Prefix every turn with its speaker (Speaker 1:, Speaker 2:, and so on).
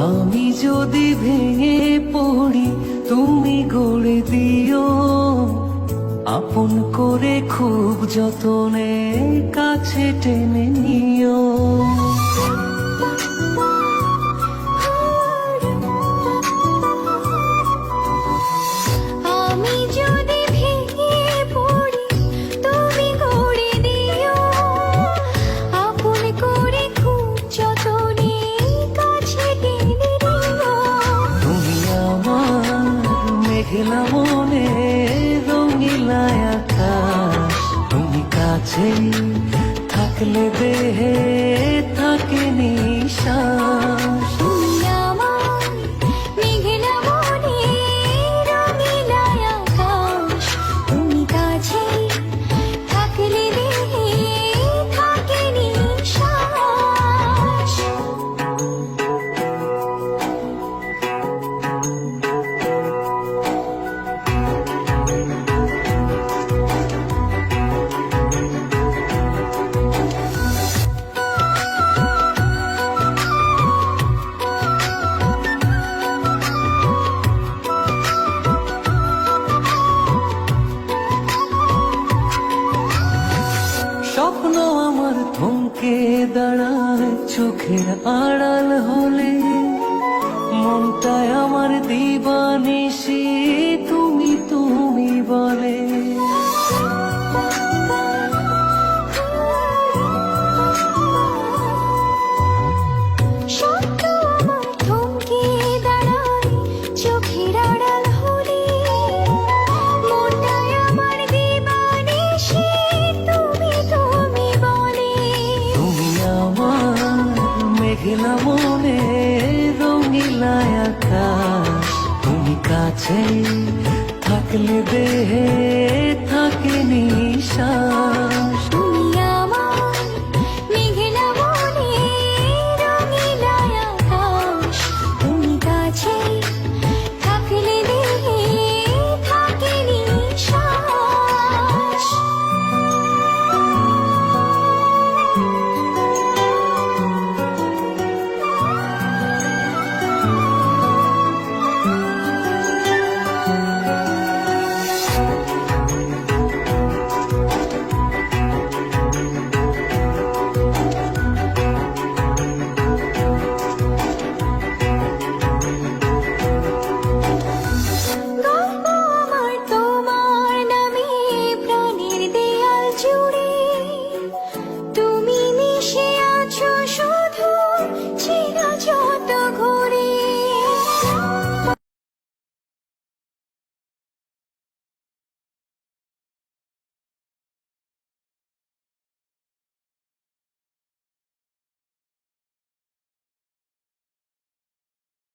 Speaker 1: আমি যদি ভেঙে পড়ি তুমি গড়ে দিও, আপন করে খুব যতনে কাছে টেনে নিও।
Speaker 2: আমি যদি ভেঙে পড়ি তুমি গড়ে দিও, আপন করে খুব যতনে কাছে টেনে নিও।
Speaker 1: তুমি আমার মেঘলা মনে রঙিলা আকাশ, তুমি কাছে থাকলে দেহে থাকে নিশ্বাস।
Speaker 2: তুমি আমার মেঘলা মনে রঙিলা আকাশ, তুমি কাছে থাকলে দেহে থাকে নিশ্বাস।
Speaker 1: স্বপ্ন আমার থমকে দাঁড়ায় চোখের আড়াল হলে, মনটায় আমার দিবানিশি তুমি তুমি বলে।
Speaker 2: স্বপ্ন আমার থমকে দাঁড়ায় চোখের আড়াল হলে, মনটায় আমার দিবানিশি তুমি তুমি বলে।
Speaker 1: তুমি আমার মেঘলা মনে রঙিলা আকাশ, তুমি কাছে থাকলে দেহে থাকে নিশ্বাস।